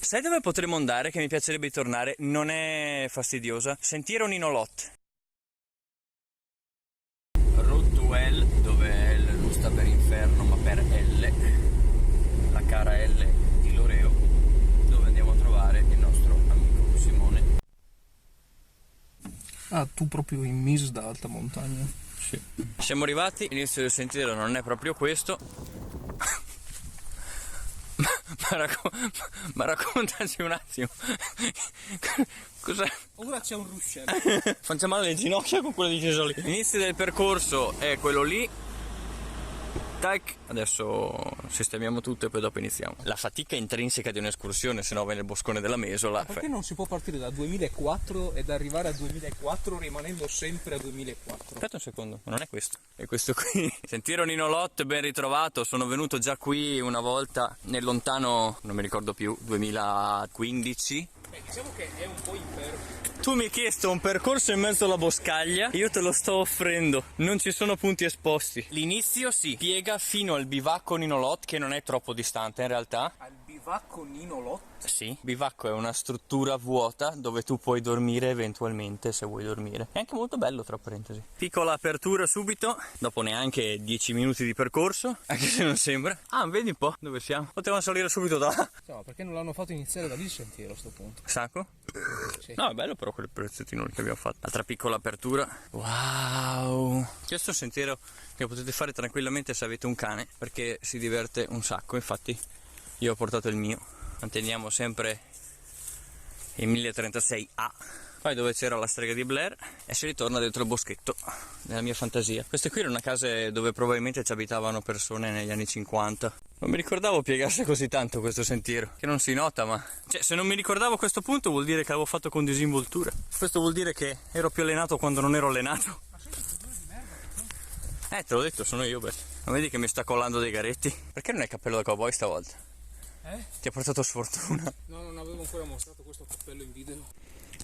Sai dove potremmo andare che mi piacerebbe tornare? Non è fastidiosa? Sentiero Ninolot. Road to Hell, dove L non sta per inferno ma per L, la cara L di Loreo, dove andiamo a trovare il nostro amico Simone. Ah, tu proprio in mise da alta montagna. Sì. Siamo arrivati, l'inizio del sentiero non è proprio questo. ma raccontaci un attimo. Cos'è? Ora c'è un ruscello. Faccia male le ginocchia con quello di Gesoli. L'inizio del percorso è quello lì. Tac, adesso sistemiamo tutto e poi dopo iniziamo. La fatica intrinseca di un'escursione, se no vai nel boscone della Mesola. Perché non si può partire da 2004 ed arrivare a 2004 rimanendo sempre a 2004? Aspetta un secondo, ma non è questo. È questo qui. Sentiero Ninolot, ben ritrovato. Sono venuto già qui una volta nel lontano, non mi ricordo più, 2015. Diciamo che è un po' impervio. Tu mi hai chiesto un percorso in mezzo alla boscaglia, io te lo sto offrendo, non ci sono punti esposti. L'inizio si piega fino al bivacco Ninolot, che non è troppo distante in realtà. Al bivacco Ninolot? Sì, bivacco è una struttura vuota dove tu puoi dormire eventualmente se vuoi dormire. È anche molto bello, tra parentesi. Piccola apertura subito, dopo neanche 10 minuti di percorso, anche se non sembra. Ah, vedi un po' dove siamo. Potevamo salire subito da là. No, perché non l'hanno fatto iniziare da lì il sentiero a sto punto? Sacco? Sì. No, è bello però quel pezzettino che abbiamo fatto. Altra piccola apertura. Wow! Questo è un sentiero che potete fare tranquillamente se avete un cane, perché si diverte un sacco. Infatti io ho portato il mio. Manteniamo sempre il 1036A. Poi dove c'era la strega di Blair e si ritorna dentro il boschetto nella mia fantasia. Queste qui erano case dove probabilmente ci abitavano persone negli anni 50. Non mi ricordavo piegasse così tanto questo sentiero, che non si nota, ma cioè, se non mi ricordavo questo punto vuol dire che l'avevo fatto con disinvoltura. Questo vuol dire che ero più allenato quando non ero allenato. Te l'ho detto, sono io, beh. Non vedi che mi sta collando dei garetti? Perché non hai cappello da cowboy stavolta? Ti ha portato sfortuna. No, non avevo ancora mostrato questo cappello in video.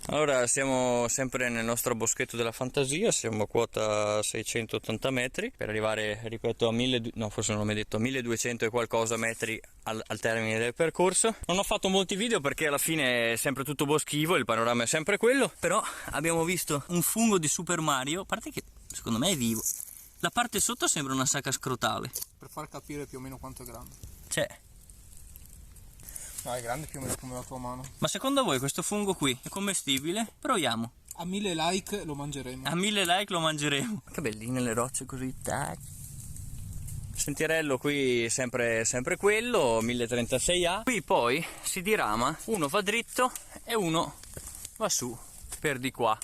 Allora, siamo sempre nel nostro boschetto della fantasia, siamo a quota 680 metri per arrivare, ripeto, a 1200 e qualcosa metri al termine del percorso. Non ho fatto molti video perché alla fine è sempre tutto boschivo, il panorama è sempre quello, però abbiamo visto un fungo di Super Mario, a parte che secondo me è vivo. La parte sotto sembra una sacca scrotale. Per far capire più o meno quanto è grande. Cioè... No, è grande più o meno come la tua mano. Ma secondo voi questo fungo qui è commestibile? Proviamo. A 1000 like lo mangeremo. A 1000 like lo mangeremo. Che belline le rocce così, tac. Sentierello qui sempre quello, 1036A. Qui poi si dirama, uno va dritto e uno va su, per di qua.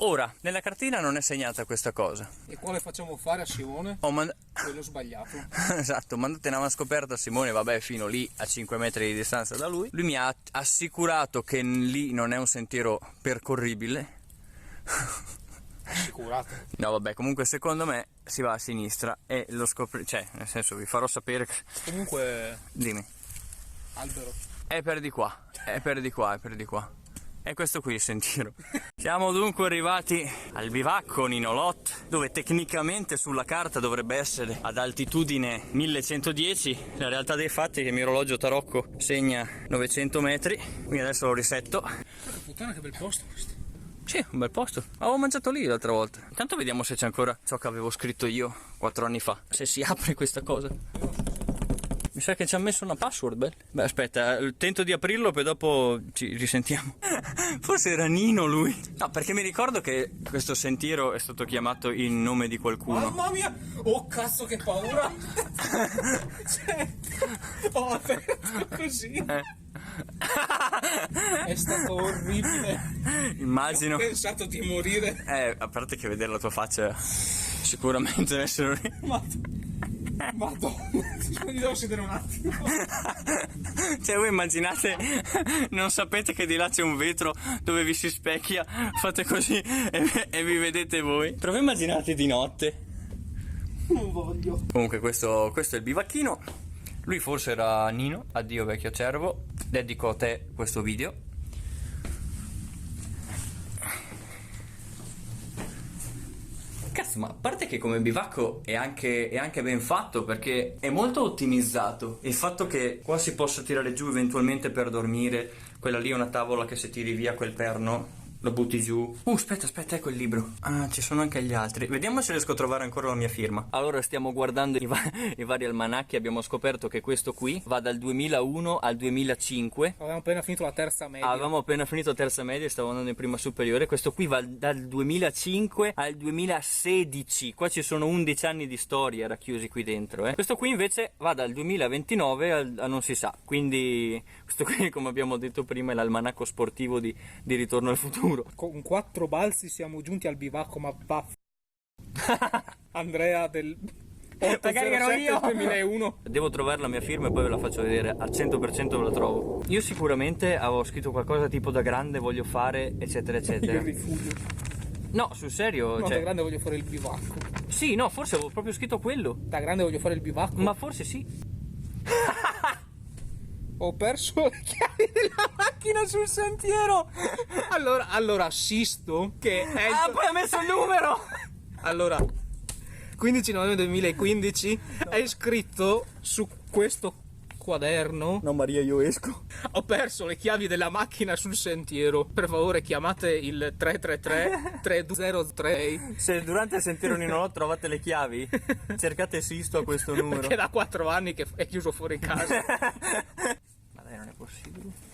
Ora, nella cartina non è segnata questa cosa. E quale facciamo fare a Simone? Quello sbagliato. Esatto, mandate una scoperta a Simone, vabbè, fino lì a 5 metri di distanza da lui. Lui mi ha assicurato che lì non è un sentiero percorribile. Assicurato? No, vabbè, comunque secondo me si va a sinistra e lo cioè, nel senso, vi farò sapere. Comunque... Dimmi. Albero. È per di qua, è per di qua, è per di qua. E questo qui il sentiero. Siamo dunque arrivati al bivacco Ninolot, dove tecnicamente sulla carta dovrebbe essere ad altitudine 1110. La realtà dei fatti è che il mio orologio tarocco segna 900 metri, quindi adesso lo risetto. Puttana, che bel posto questo. Sì, un bel posto. Avevo mangiato lì l'altra volta. Intanto vediamo se c'è ancora ciò che avevo scritto io 4 anni fa. Se si apre questa cosa. Mi sa che ci ha messo una password, beh, aspetta, tento di aprirlo, poi dopo ci risentiamo. Forse era Nino lui. No, perché mi ricordo che questo sentiero è stato chiamato in nome di qualcuno. Mamma mia! Oh cazzo, che paura! Cioè, ho aperto così. È stato orribile. Immagino. Ho pensato di morire. A parte che vedere la tua faccia sicuramente deve essere Madonna, mi devo sedere un attimo. Cioè, voi immaginate, non sapete che di là c'è un vetro dove vi si specchia, fate così e vi vedete voi. Però voi immaginate di notte. Non voglio. Comunque questo è il bivacchino. Lui forse era Nino. Addio vecchio cervo, dedico a te questo video. Cazzo, cazzo, ma a parte che come bivacco è anche ben fatto, perché è molto ottimizzato. Il fatto che qua si possa tirare giù eventualmente per dormire, quella lì è una tavola che se tiri via quel perno lo butti giù. Aspetta, ecco il libro. Ah, ci sono anche gli altri. Vediamo se riesco a trovare ancora la mia firma. Allora, stiamo guardando i vari almanacchi. Abbiamo scoperto che questo qui va dal 2001 al 2005. Avevamo appena finito la terza media. Stavo andando in prima superiore. Questo qui va dal 2005 al 2016. Qua ci sono 11 anni di storia racchiusi qui dentro. Questo qui invece va dal 2029 a non si sa. Quindi questo qui, come abbiamo detto prima, è l'almanacco sportivo di Ritorno al futuro. Con 4 balzi siamo giunti al bivacco, ma Andrea del 807 2001. Devo trovare la mia firma e poi ve la faccio vedere. Al 100% ve la trovo. Io sicuramente avevo scritto qualcosa tipo da grande voglio fare eccetera eccetera. Il rifugio. No, sul serio, No, da grande voglio fare il bivacco. Sì, no, forse avevo proprio scritto quello. Da grande voglio fare il bivacco. Ma forse sì. Ho perso le chiavi della macchina sul sentiero. Allora Sisto, che è poi ha messo il numero. Allora 15 novembre 2015 è scritto su questo quaderno: No, Maria, io esco. ho perso le chiavi della macchina sul sentiero. Per favore chiamate il 333 3203. Se durante il sentiero Ninonò trovate le chiavi, cercate Sisto a questo numero. Perché da 4 anni che è chiuso fuori casa. Ma dai, non è possibile.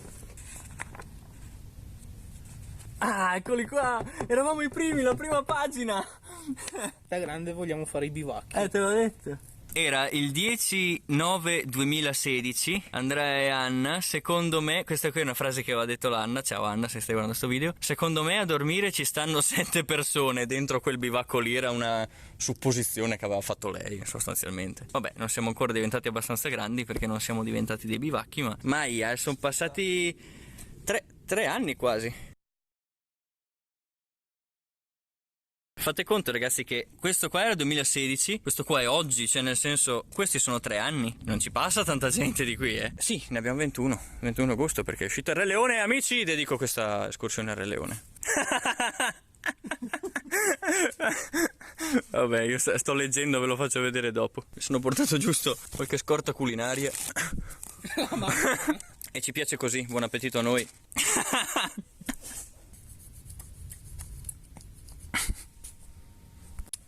Ah, eccoli qua! Eravamo i primi, la prima pagina! Da grande vogliamo fare i bivacchi. Te l'ho detto. Era il 10/9/2016. Andrea e Anna, secondo me, questa qui è una frase che aveva detto l'Anna. Ciao Anna, se stai guardando questo video. Secondo me a dormire ci stanno 7 persone dentro quel bivacco lì. Era una supposizione che aveva fatto lei, sostanzialmente. Vabbè, non siamo ancora diventati abbastanza grandi perché non siamo diventati dei bivacchi, ma sono passati 3 anni quasi. Fate conto, ragazzi, che questo qua era 2016, questo qua è oggi, cioè nel senso, questi sono 3 anni, non ci passa tanta gente di qui, Sì, ne abbiamo 21 agosto perché è uscito il Re Leone, amici, dedico questa escursione al Re Leone. Vabbè, io sto leggendo, ve lo faccio vedere dopo. Mi sono portato giusto qualche scorta culinaria. E ci piace così, buon appetito a noi.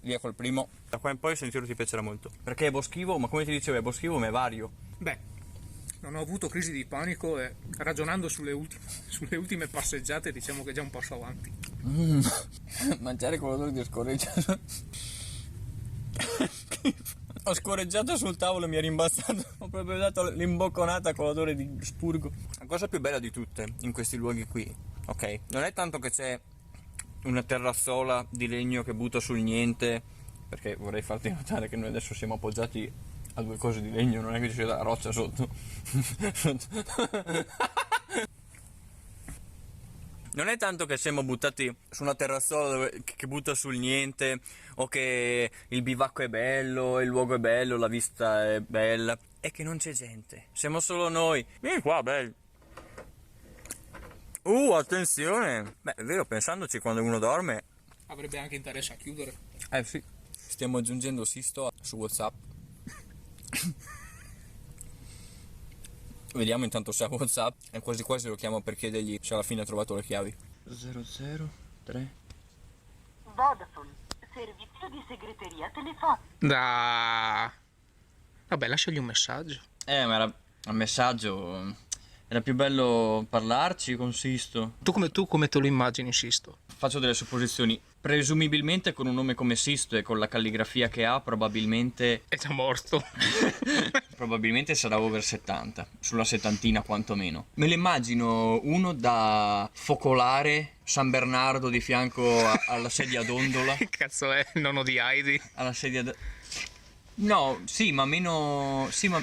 Via col primo. Da qua in poi il sentiero ti piacerà molto. Perché è boschivo, ma come ti dicevo è boschivo ma è vario. Beh, non ho avuto crisi di panico e ragionando sulle ultime passeggiate diciamo che è già un passo avanti. Mangiare con l'odore di scorreggiato. Ho scorreggiato sul tavolo e mi è rimbalzato. Ho proprio dato l'imbocconata con l'odore di spurgo. La cosa più bella di tutte in questi luoghi qui, ok? Non è tanto che c'è una terrazzola di legno che butta sul niente, perché vorrei farti notare che noi adesso siamo appoggiati a 2 cose di legno, non è che c'è la roccia sotto. Non è tanto che siamo buttati su una terrazzola che butta sul niente, o che il bivacco è bello, il luogo è bello, la vista è bella, è che non c'è gente, siamo solo noi. Vieni qua, bello. Attenzione! Beh, è vero, pensandoci, quando uno dorme Avrebbe anche interesse a chiudere. Sì. Stiamo aggiungendo Sisto su WhatsApp. Vediamo intanto se ha WhatsApp. E quasi quasi lo chiamo per chiedergli se alla fine ha trovato le chiavi. 003 Vodafone, servizio di segreteria telefonica. Vabbè, lasciagli un messaggio. Ma era un messaggio. Era più bello parlarci con Sisto. Tu come te lo immagini, Sisto? Faccio delle supposizioni. Presumibilmente con un nome come Sisto e con la calligrafia che ha, probabilmente È già morto. probabilmente sarà over 70, sulla settantina quantomeno. Me lo immagino uno da focolare, San Bernardo di fianco alla sedia a dondola. Che cazzo è il nonno di Heidi? Alla sedia No, sì, ma meno... Sì, ma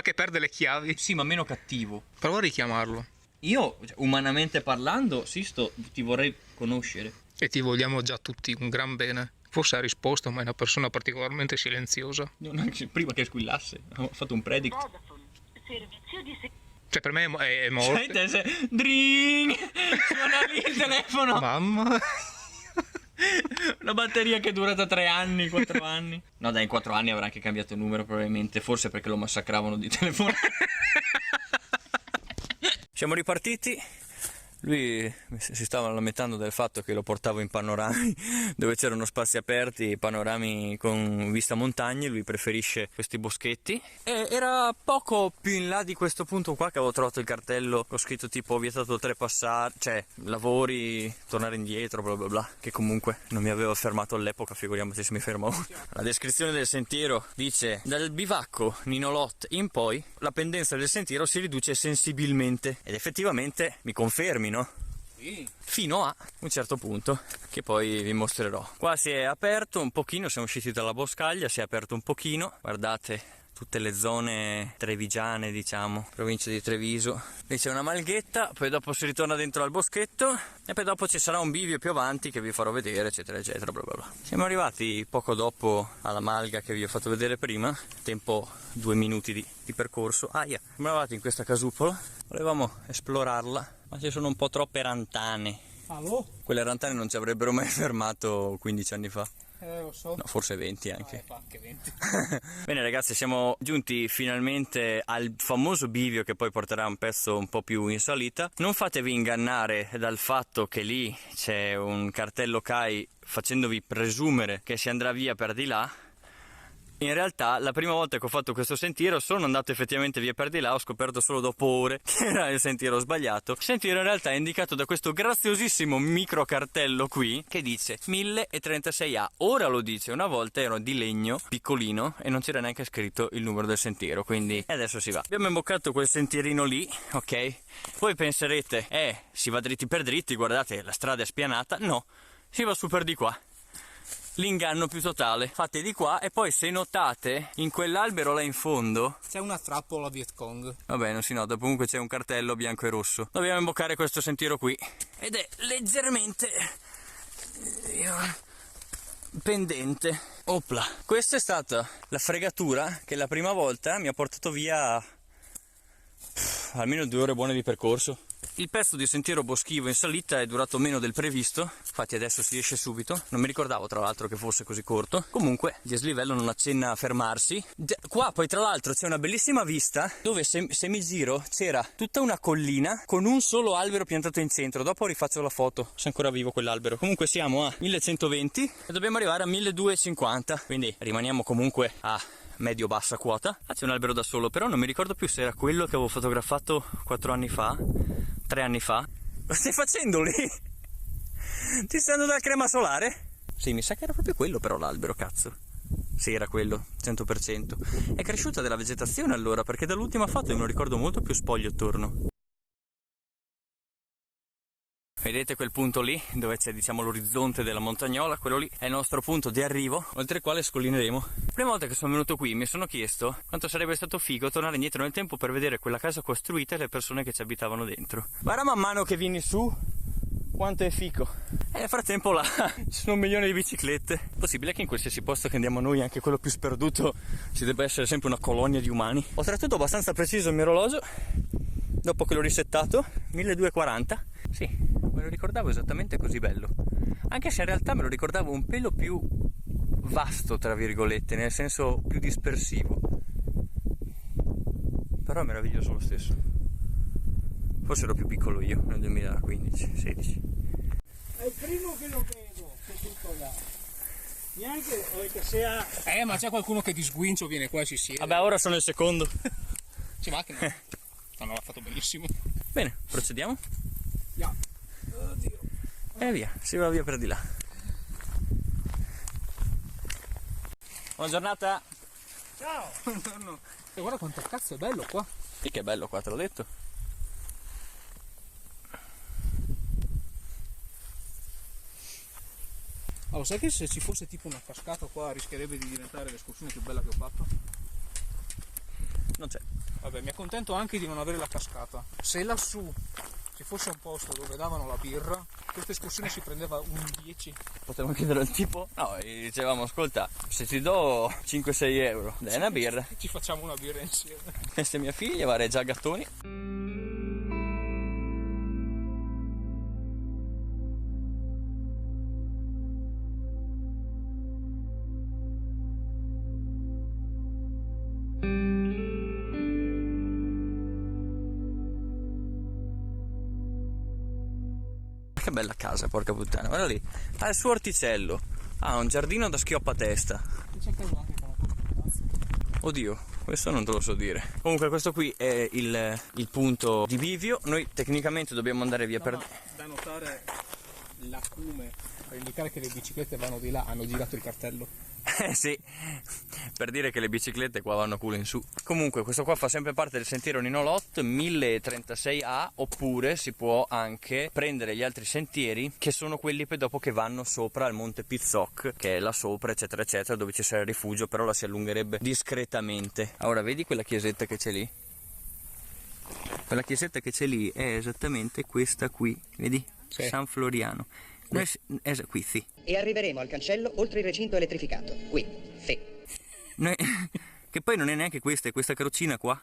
che perde le chiavi. sì, ma meno cattivo. Prova a richiamarlo. Io, umanamente parlando, Sisto, ti vorrei conoscere. E ti vogliamo già tutti un gran bene. Forse ha risposto, ma è una persona particolarmente silenziosa. Prima che squillasse, ho fatto un predict. Vodafone, servizio di Cioè, per me è morto. Dring! Suona lì il telefono! Mamma. Una batteria che è durata 3 anni, 4 anni. No dai, in 4 anni avrà anche cambiato il numero probabilmente, forse perché lo massacravano di telefonate. Siamo ripartiti. Lui si stava lamentando del fatto che lo portavo in panorami dove c'erano spazi aperti, panorami con vista montagne. Lui preferisce questi boschetti. E era poco più in là di questo punto qua che avevo trovato il cartello con scritto tipo vietato trespassare, cioè lavori, tornare indietro, bla bla bla, che comunque non mi aveva fermato all'epoca, figuriamoci se mi fermo ora. La descrizione del sentiero dice: dal bivacco Ninolot in poi la pendenza del sentiero si riduce sensibilmente, ed effettivamente mi confermi, no? Sì. Fino a un certo punto che poi vi mostrerò. Qua si è aperto un pochino, siamo usciti dalla boscaglia, si è aperto un pochino, guardate tutte le zone trevigiane, diciamo, provincia di Treviso. Lì c'è una malghetta, poi dopo si ritorna dentro al boschetto e poi dopo ci sarà un bivio più avanti che vi farò vedere, eccetera eccetera, bla bla bla. Siamo arrivati poco dopo alla malga che vi ho fatto vedere prima, tempo 2 minuti di percorso. Siamo arrivati in questa casupola, volevamo esplorarla, ma ci sono un po' troppe rantane. Allo? Quelle rantane non ci avrebbero mai fermato 15 anni fa. Lo so. No, forse 20 anche. Fa anche 20. Bene ragazzi, siamo giunti finalmente al famoso bivio che poi porterà un pezzo un po' più in salita. Non fatevi ingannare dal fatto che lì c'è un cartello CAI facendovi presumere che si andrà via per di là. In realtà la prima volta che ho fatto questo sentiero sono andato effettivamente via per di là, ho scoperto solo dopo ore che era il sentiero sbagliato. Il sentiero in realtà è indicato da questo graziosissimo micro cartello qui che dice 1036A. Ora lo dice, una volta era di legno piccolino e non c'era neanche scritto il numero del sentiero, quindi adesso si va. Abbiamo imboccato quel sentierino lì, ok? Voi penserete, si va dritti per dritti, guardate la strada è spianata. No, si va su per di qua. L'inganno più totale. Fate di qua e poi se notate in quell'albero là in fondo C'è una trappola Vietcong. vabbè non si nota, comunque c'è un cartello bianco e rosso. Dobbiamo imboccare questo sentiero qui ed è leggermente pendente. Opla. Questa è stata la fregatura che la prima volta mi ha portato via almeno 2 ore buone di percorso. Il pezzo di sentiero boschivo in salita è durato meno del previsto, infatti adesso si esce subito. Non mi ricordavo tra l'altro che fosse così corto. Comunque il dislivello non accenna a fermarsi. Qua poi tra l'altro c'è una bellissima vista dove se mi giro c'era tutta una collina con un solo albero piantato in centro. Dopo rifaccio la foto se è ancora vivo quell'albero. Comunque siamo a 1120 e dobbiamo arrivare a 1250, quindi rimaniamo comunque a medio-bassa quota. C'è un albero da solo, però non mi ricordo più se era quello che avevo fotografato 4 anni fa, 3 anni fa. Lo stai facendo lì? Ti stai dando la crema solare? Sì, mi sa che era proprio quello però l'albero, cazzo. Sì, era quello, 100%. È cresciuta della vegetazione allora, perché dall'ultima foto io me lo ricordo molto più spoglio attorno. Vedete quel punto lì, dove c'è diciamo l'orizzonte della montagnola, quello lì è il nostro punto di arrivo, oltre il quale scollineremo. La prima volta che sono venuto qui mi sono chiesto quanto sarebbe stato figo tornare indietro nel tempo per vedere quella casa costruita e le persone che ci abitavano dentro. Guarda man mano che vieni su, quanto è figo. E nel frattempo là ci sono 1 milione di biciclette. È possibile che in qualsiasi posto che andiamo noi, anche quello più sperduto, ci debba essere sempre una colonia di umani. Ho trattenuto abbastanza preciso il mio orologio, dopo che l'ho risettato, 1240. Sì, me lo ricordavo esattamente così bello, anche se in realtà me lo ricordavo un pelo più vasto, tra virgolette, nel senso più dispersivo, però è meraviglioso lo stesso. Forse ero più piccolo io nel 2015-16. È il primo che lo vedo, che tutto là. Neanche che sia... ma c'è qualcuno che di sguincio viene qua e si siede. Vabbè, ora sono il secondo. Ci va che no. No, l'ha fatto benissimo. Bene, procediamo. Yeah. Oddio. E via, si va via per di là. Buona giornata. Ciao. Buongiorno. E guarda quanto cazzo è bello qua. Sì, che bello qua, te l'ho detto. Oh, sai che se ci fosse tipo una cascata qua rischierebbe di diventare l'escursione più bella che ho fatto? Non c'è. Vabbè, mi accontento anche di non avere la cascata. Se lassù ci fosse un posto dove davano la birra, questa escursione si prendeva un 10. Potremmo chiedere al tipo, no, gli dicevamo, ascolta, se ti do 5-6 euro, dai una birra. Ci facciamo una birra insieme. Questa è mia figlia, va a Reggio a Gattoni. che bella casa, porca puttana, guarda lì, ha il suo orticello, ha un giardino da schioppatesta. C'è caso anche con un cazzo. Oddio, questo non te lo so dire. Comunque questo qui è il punto di bivio. Noi tecnicamente dobbiamo andare via per... Ma da notare l'acume per indicare che le biciclette vanno di là, hanno girato il cartello. Sì, per dire che le biciclette qua vanno culo in su. Comunque questo qua fa sempre parte del sentiero Ninolot 1036A, oppure si può anche prendere gli altri sentieri che sono quelli per dopo che vanno sopra al Monte Pizzoc, che è là sopra eccetera eccetera, dove ci sarà il rifugio, però la si allungherebbe discretamente. Ora vedi quella chiesetta che c'è lì? Quella chiesetta che c'è lì è esattamente questa qui, vedi? Sì. San Floriano. Noi, qui, sì. E arriveremo al cancello oltre il recinto elettrificato. Qui, sì. Noi, che poi non è neanche questa, è questa carroccina qua.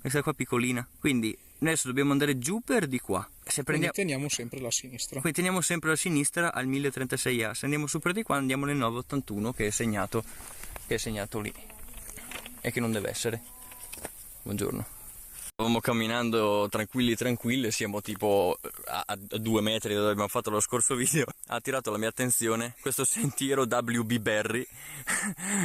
Questa qua piccolina. Quindi noi adesso dobbiamo andare giù per di qua. Se prendiamo... Quindi teniamo sempre la sinistra. Quindi teniamo sempre la sinistra al 1036A. Se andiamo su per di qua andiamo nel 981 che è segnato lì. E che non deve essere. Buongiorno. Stavamo camminando tranquilli, siamo tipo a 2 metri da dove abbiamo fatto lo scorso video. Ha attirato la mia attenzione questo sentiero WB Berry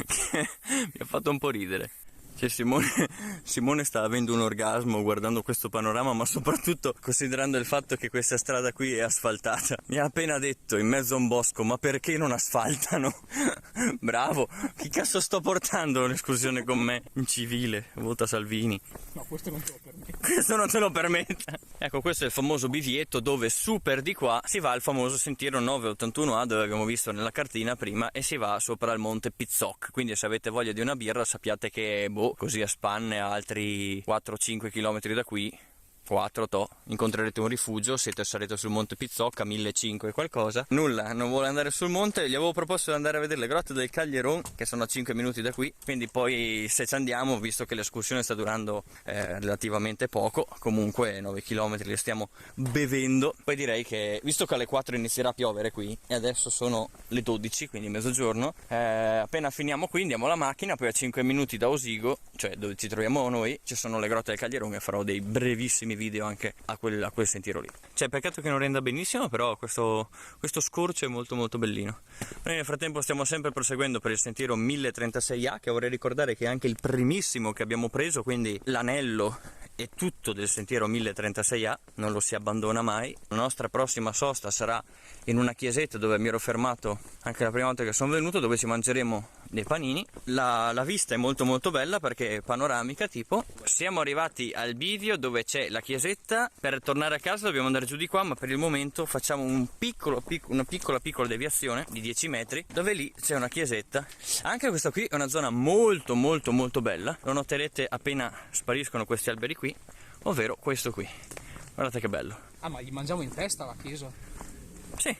che mi ha fatto un po' ridere. Cioè Simone sta avendo un orgasmo guardando questo panorama, ma soprattutto considerando il fatto che questa strada qui è asfaltata. Mi ha appena detto in mezzo a un bosco: ma perché non asfaltano? Bravo, chi cazzo sto portando un'escursione con me in civile? Vota Salvini. No, questo non te lo permetto. Questo non te lo permetta. Ecco, questo è il famoso bivietto dove su per di qua si va al famoso sentiero 981A, dove abbiamo visto nella cartina prima, e si va sopra il Monte Pizzoc. Quindi se avete voglia di una birra sappiate che così a spanne a altri 4-5 km da qui, 4 incontrerete un rifugio, sarete sul Monte Pizzoc a 1500 e qualcosa. Nulla, non vuole andare sul monte, gli avevo proposto di andare a vedere le grotte del Caglieron, che sono a 5 minuti da qui, quindi poi se ci andiamo, visto che l'escursione sta durando relativamente poco, comunque 9 km li stiamo bevendo, poi direi che, visto che alle 4 inizierà a piovere qui, e adesso sono le 12, quindi mezzogiorno, appena finiamo qui andiamo alla macchina, poi a 5 minuti da Osigo, cioè dove ci troviamo noi, ci sono le grotte del Caglieron, e farò dei brevissimi video anche a quel sentiero lì. Cioè, peccato che non renda benissimo, però questo scorcio è molto molto bellino. Noi nel frattempo stiamo sempre proseguendo per il sentiero 1036A, che vorrei ricordare che è anche il primissimo che abbiamo preso, quindi l'anello è tutto del sentiero 1036A, non lo si abbandona mai. La nostra prossima sosta sarà in una chiesetta dove mi ero fermato anche la prima volta che sono venuto, dove ci mangeremo dei panini. La vista è molto molto bella perché è panoramica, tipo. Siamo arrivati al bivio dove c'è la chiesetta. Per tornare a casa dobbiamo andare giù di qua, ma per il momento facciamo una piccola deviazione di 10 metri, dove lì c'è una chiesetta. Anche questa qui è una zona molto molto molto bella, lo noterete appena spariscono questi alberi qui, ovvero questo qui. Guardate che bello. Ah, ma gli mangiamo in testa la chiesa? Sì.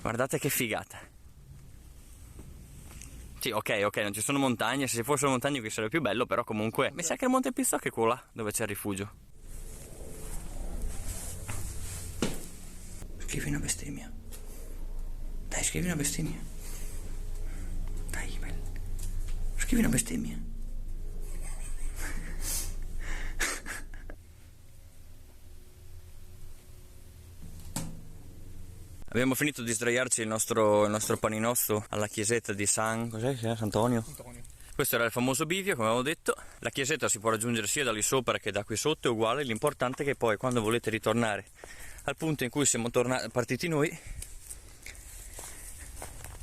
Guardate che figata. Sì, ok, non ci sono montagne. Se ci fossero montagne qui sarebbe più bello, però comunque mi sa che il Monte Pizzoc è quello là dove c'è il rifugio. Scrivi una bestemmia. Dai, scrivi una bestemmia. Dai, bello. Scrivi una bestemmia. Abbiamo finito di sdraiarci il nostro paninozzo alla chiesetta di Sant'Antonio. Questo era il famoso bivio, come avevo detto. La chiesetta si può raggiungere sia da lì sopra che da qui sotto, è uguale. L'importante è che poi, quando volete ritornare al punto in cui siamo partiti noi,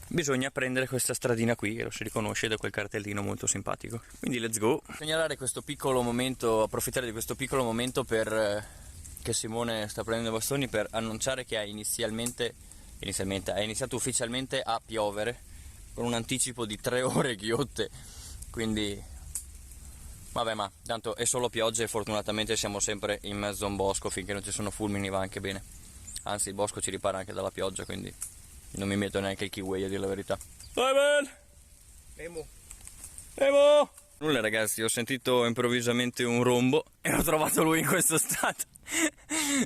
bisogna prendere questa stradina qui, che lo si riconosce da quel cartellino molto simpatico. Quindi let's go. Segnalare questo piccolo momento, approfittare di questo piccolo momento per che Simone sta prendendo i bastoni, per annunciare che ha iniziato ufficialmente a piovere con un anticipo di 3 ore ghiotte, quindi vabbè, ma tanto è solo pioggia e fortunatamente siamo sempre in mezzo a un bosco, finché non ci sono fulmini va anche bene, anzi il bosco ci ripara anche dalla pioggia, quindi non mi metto neanche il kiwi, a dire la verità. Emo! Nulla ragazzi, ho sentito improvvisamente un rombo e ho trovato lui in questo stato.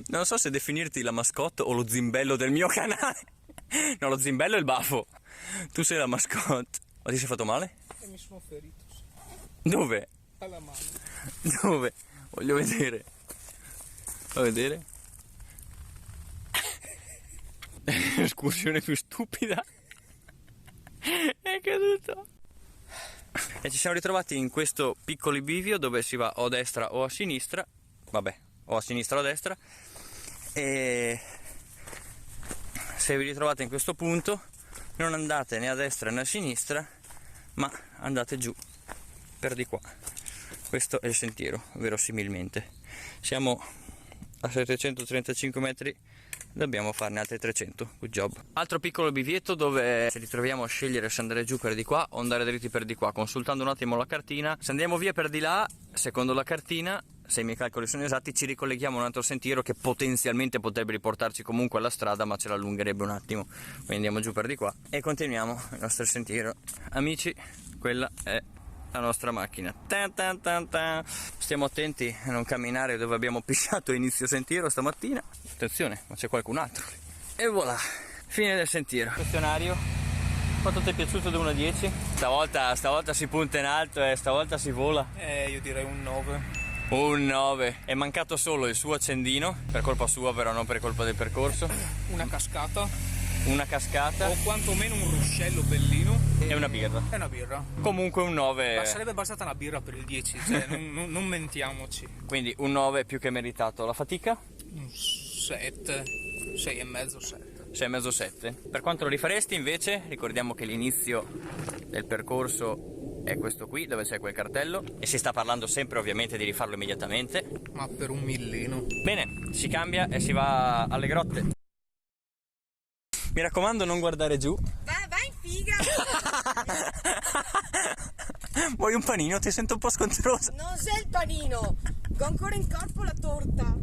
Non so se definirti la mascotte o lo zimbello del mio canale. No, lo zimbello è il baffo. Tu sei la mascotte. Ma ti sei fatto male? E mi sono ferito. Dove? Alla mano. Dove? Voglio vedere. Fa vedere? L'escursione più stupida. È caduto. E ci siamo ritrovati in questo piccolo bivio dove si va o a destra o a sinistra. Vabbè, o a sinistra o a destra. E se vi ritrovate in questo punto, non andate né a destra né a sinistra, ma andate giù per di qua. Questo è il sentiero, verosimilmente. Siamo a 735 metri, dobbiamo farne altri 300. Good job. Altro piccolo bivietto dove ci ritroviamo a scegliere se andare giù per di qua o andare dritti per di qua, consultando un attimo la cartina. Se andiamo via per di là, secondo la cartina, se i miei calcoli sono esatti, ci ricolleghiamo a un altro sentiero che potenzialmente potrebbe riportarci comunque alla strada, ma ce la allungherebbe un attimo. Quindi andiamo giù per di qua e continuiamo il nostro sentiero. Amici, quella è la nostra macchina. Tan tan tan tan. Stiamo attenti a non camminare dove abbiamo pisciato inizio sentiero stamattina. Attenzione, ma c'è qualcun altro. E voilà, fine del sentiero. Questionario: quanto ti è piaciuto da 1 a 10? Stavolta si punta in alto e stavolta si vola. Io direi un 9. Un 9. È mancato solo il suo accendino, per colpa sua però, non per colpa del percorso. Una cascata. Una cascata. O quantomeno un ruscello bellino. E una birra. È una birra. Comunque un 9. Ma sarebbe bastata una birra per il 10, cioè non mentiamoci. Quindi un 9 più che meritato. La fatica? Un 7, 6,5, 7. 6,5, 7. Per quanto lo rifaresti invece? Ricordiamo che l'inizio del percorso è questo qui, dove c'è quel cartello, e si sta parlando sempre ovviamente di rifarlo immediatamente. Ma per un millino. Bene, si cambia e si va alle grotte. Mi raccomando, non guardare giù. Vai in figa! Vuoi un panino? Ti sento un po' scontrosa. Non sei il panino! Ho ancora in corpo la torta!